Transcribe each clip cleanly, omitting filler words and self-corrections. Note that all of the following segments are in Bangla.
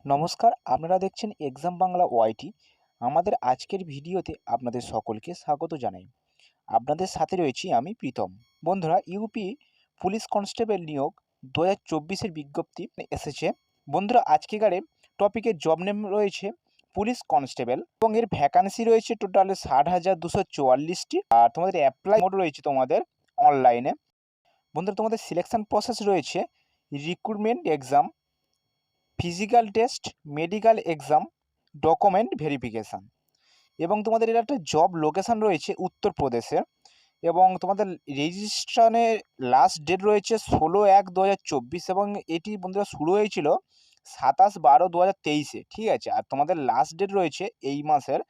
নমস্কার, আপনারা দেখছেন এক্সাম বাংলা ওআইটি। আমাদের আজকের ভিডিওতে আপনাদের সকলকে স্বাগত জানাই। আপনাদের সাথে রয়েছি আমি প্রীতম। বন্ধুরা, ইউপি পুলিশ কনস্টেবল নিয়োগ 2024-এর বিজ্ঞপ্তি এসেছে। বন্ধুরা, আজকেকার টপিকের জব নেম রয়েছে পুলিশ কনস্টেবল এবং এর ভ্যাকান্সি রয়েছে টোটাল 60,244টি। আর তোমাদের অ্যাপ্লাই মোড রয়েছে তোমাদের অনলাইনে। বন্ধুরা, তোমাদের সিলেকশন প্রসেস রয়েছে recruitment exam, physical test, medical exam, document verification এবং তোমাদের এর একটা জব লোকেশান রয়েছে উত্তরপ্রদেশে এবং তোমাদের রেজিস্ট্রেশনের লাস্ট ডেট রয়েছে 16/1/2024 এবং এটি বন্ধুরা শুরু হয়েছিল 27/12/2023-এ। ঠিক আছে, আর তোমাদের লাস্ট ডেট রয়েছে এই মাসের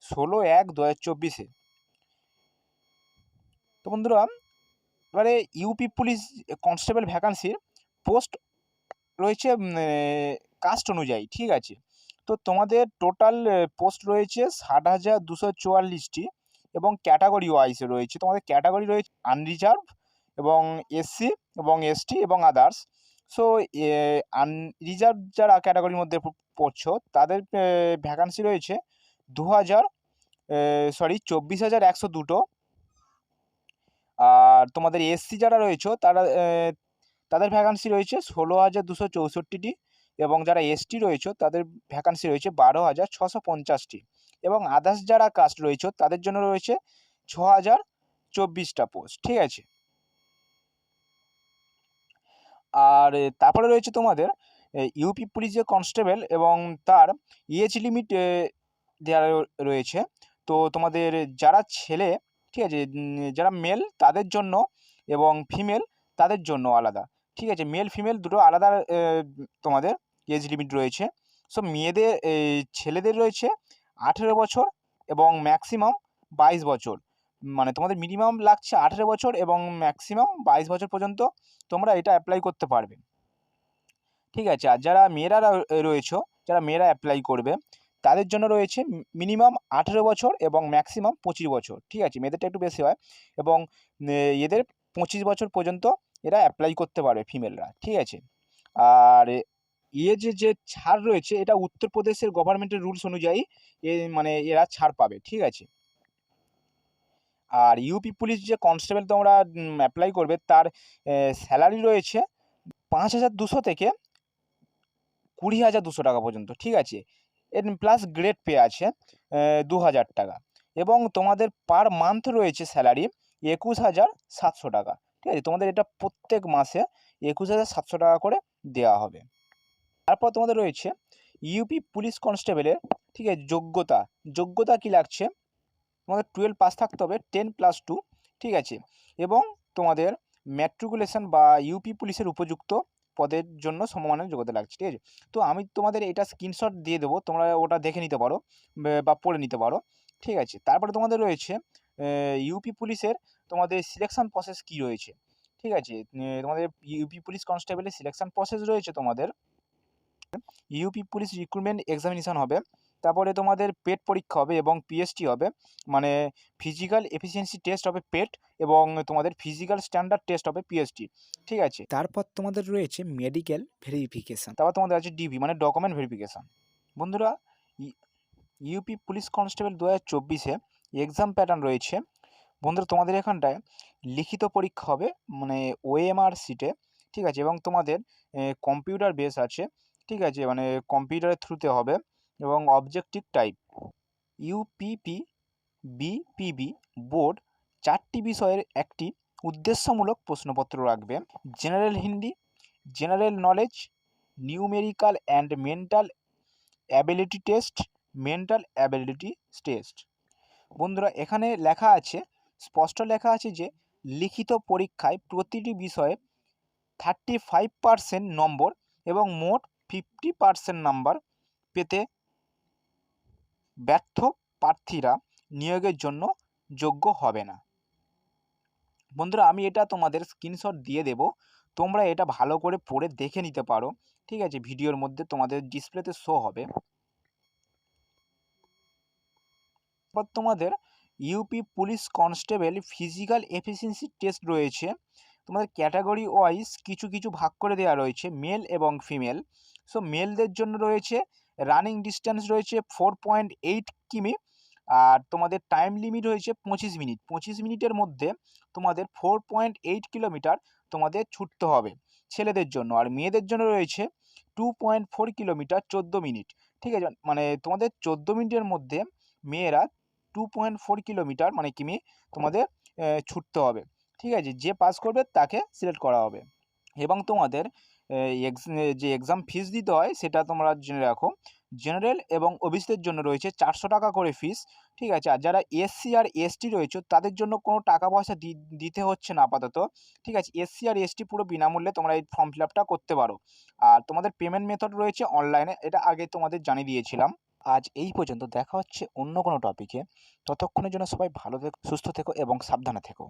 16/1/2024-এ। তো বন্ধুরা, এবারে ইউপি পুলিশ কনস্টেবল ভ্যাকান্সির পোস্ট রয়েছে কাস্ট অনুযায়ী। ঠিক আছে, তো তোমাদের টোটাল পোস্ট রয়েছে 60,244টি এবং ক্যাটাগরি ওয়াইজে রয়েছে। তোমাদের ক্যাটাগরি রয়েছে আনরিজার্ভ এবং এসসি এবং এসটি এবং আদার্স। সো আনরিজার্ভ যারা ক্যাটাগরির মধ্যে পড়ছো তাদের ভ্যাকান্সি রয়েছে 24,102টো। আর তোমাদের এসসি যারা রয়েছে তাদের ভ্যাকান্সি রয়েছে 16,264টি এবং যারা এসটি রয়েছে তাদের ভ্যাকান্সি রয়েছে 12,650টি এবং আদার্স যারা কাস্ট রয়েছে তাদের জন্য রয়েছে 6,024টা পোস্ট। ঠিক আছে, আর তারপরে রয়েছে তোমাদের ইউপি পুলিশ যে কনস্টেবল এবং তার এজ লিমিট দেওয়া রয়েছে। তো তোমাদের যারা ছেলে, ঠিক আছে, যারা মেল তাদের জন্য এবং ফিমেল তাদের জন্য আলাদা। ঠিক আছে, মেল ফিমেল দুটো আলাদা তোমাদের এজ লিমিট রয়েছে। সো মেয়েদের ছেলেদের রয়েছে 18 বছর এবং ম্যাক্সিমাম 22 বছর। মানে তোমাদের মিনিমাম লাগছে 18 বছর এবং ম্যাক্সিমাম 22 বছর পর্যন্ত তোমরা এটা অ্যাপ্লাই করতে পারবে। ঠিক আছে, আর যারা মেয়েরা রয়েছে, যারা মেয়েরা অ্যাপ্লাই করবে তাদের জন্য রয়েছে মিনিমাম 18 বছর এবং ম্যাক্সিমাম 25 বছর। ঠিক আছে, মেয়েদেরটা একটু বেশি হয় এবং এদের 25 বছর পর্যন্ত এরা অ্যাপ্লাই করতে পারবে ফিমেলরা। ঠিক আছে, আর যে ছাড় রয়েছে এটা উত্তরপ্রদেশের গভর্নমেন্টের রুলস অনুযায়ী মানে এরা ছাড় পাবে। ঠিক আছে, আর ইউপি পুলিশ যে কনস্টেবল তোমরা অ্যাপ্লাই করবে তার স্যালারি রয়েছে 5,200 থেকে 20,200 টাকা পর্যন্ত। ঠিক আছে, এর প্লাস গ্রেড পে আছে 2,000 টাকা এবং তোমাদের পার মান্থ রয়েছে স্যালারি 21,700 টাকা। ঠিক আছে, তোমাদের এটা প্রত্যেক মাসে 21,700 টাকা করে দেওয়া হবে। তারপর তোমাদের রয়েছে ইউপি পুলিশ কনস্টেবলের, ঠিক আছে, যোগ্যতা কী লাগছে, তোমাদের 12 পাস থাকতে হবে, 10+2। ঠিক আছে, এবং তোমাদের ম্যাট্রিকুলেশন বা ইউপি পুলিশের উপযুক্ত পদের জন্য সমমানের যোগ্যতা লাগছে। ঠিক আছে, তো আমি তোমাদের এটা স্ক্রিনশট দিয়ে দেবো, তোমরা ওটা দেখে নিতে পারো বা পড়ে নিতে পারো। ঠিক আছে, তারপরে তোমাদের রয়েছে ইউপি পুলিশের তোমাদের সিলেকশন প্রসেস কী রয়েছে। ঠিক আছে, তোমাদের ইউপি পুলিশ কনস্টেবলের সিলেকশন প্রসেস রয়েছে তোমাদের ইউপি পুলিশ রিক্রুটমেন্ট এক্সামিনেশন হবে, তারপরে তোমাদের পেট পরীক্ষা হবে এবং পিএসটি হবে, মানে ফিজিক্যাল এফিসিয়েন্সি টেস্ট হবে পেট এবং তোমাদের ফিজিক্যাল স্ট্যান্ডার্ড টেস্ট হবে পিএসটি। ঠিক আছে, তারপর তোমাদের রয়েছে মেডিকেল ভেরিফিকেশান, তারপর তোমাদের আছে ডিভি মানে ডকুমেন্ট ভেরিফিকেশান। বন্ধুরা, ইউপি পুলিশ কনস্টেবল 2024-এ এক্সাম প্যাটার্ন রয়েছে। বন্ধুরা, তোমাদের এখানটায় লিখিত পরীক্ষা হবে মানে ওএমআর সিটে। ঠিক আছে, এবং তোমাদের কম্পিউটার বেস আছে। ঠিক আছে, মানে কম্পিউটারের থ্রুতে হবে এবং অবজেক্টিভ টাইপ। ইউপিপি বিপিবি বোর্ড 4টি বিষয়ের একটি উদ্দেশ্যমূলক প্রশ্নপত্র রাখবে। General Hindi, general knowledge, numerical and mental ability test, mental ability test. বন্ধুরা, এখানে লেখা আছে, স্পষ্ট লেখা আছে যে লিখিত পরীক্ষায় প্রতিটি বিষয়ে 35% নম্বর এবং মোট 50% নাম্বার পেতে ব্যর্থ প্রার্থীরা নিয়োগের জন্য যোগ্য হবে না। বন্ধুরা, আমি এটা তোমাদের স্ক্রিনশট দিয়ে দেব, তোমরা এটা ভালো করে পড়ে দেখে নিতে পারো। ঠিক আছে, ভিডিওর মধ্যে তোমাদের ডিসপ্লেতে শো হবে। এবার তোমাদের UP police constable physical efficiency test রয়েছে। তোমাদের ক্যাটাগরি ওয়াইজ কিছু ভাগ করে দেওয়া রয়েছে মেল এবং ফিমেল। সো মেলদের জন্য রয়েছে রানিং ডিস্টেন্স রয়েছে 4.8 কিমি, আর তোমাদের টাইম লিমিট রয়েছে 25 মিনিট। 25 মিনিটের মধ্যে তোমাদের 4.8 কিলোমিটার তোমাদের ছুটতে হবে ছেলেদের জন্য। আর মেয়েদের জন্য রয়েছে 2.4 কিলোমিটার 14 মিনিট। ঠিক আছে, মানে তোমাদের 14 মিনিটের মধ্যে মেয়েরা 2.4 কিলোমিটার মানে কিমি তোমাদের ছুটতে হবে। ঠিক আছে, যে পাস করবে তাকে সিলেক্ট করা হবে। এবং তোমাদের যে এক্সাম ফিস দিতে হয় সেটা তোমরা জেনে রাখো। জেনারেল এবং ওবিসিদের জন্য রয়েছে 400 টাকা করে ফিস। ঠিক আছে, আর যারা এসসি আর এসটি রয়েছে তাদের জন্য কোনো টাকা পয়সা দিতে হচ্ছে না আপাতত। ঠিক আছে, এসসি আর এসটি পুরো বিনামূল্যে তোমরা এই ফর্ম ফিল আপটা করতে পারো। আর তোমাদের পেমেন্ট মেথড রয়েছে অনলাইনে, এটা আগে তোমাদের জানিয়ে দিয়েছিলাম। আজ এই পর্যন্ত, দেখা হচ্ছে অন্য কোনো টপিকে। ততক্ষণের জন্য সবাই ভালো থেকো, সুস্থ থেকো এবং সাবধানে থেকো।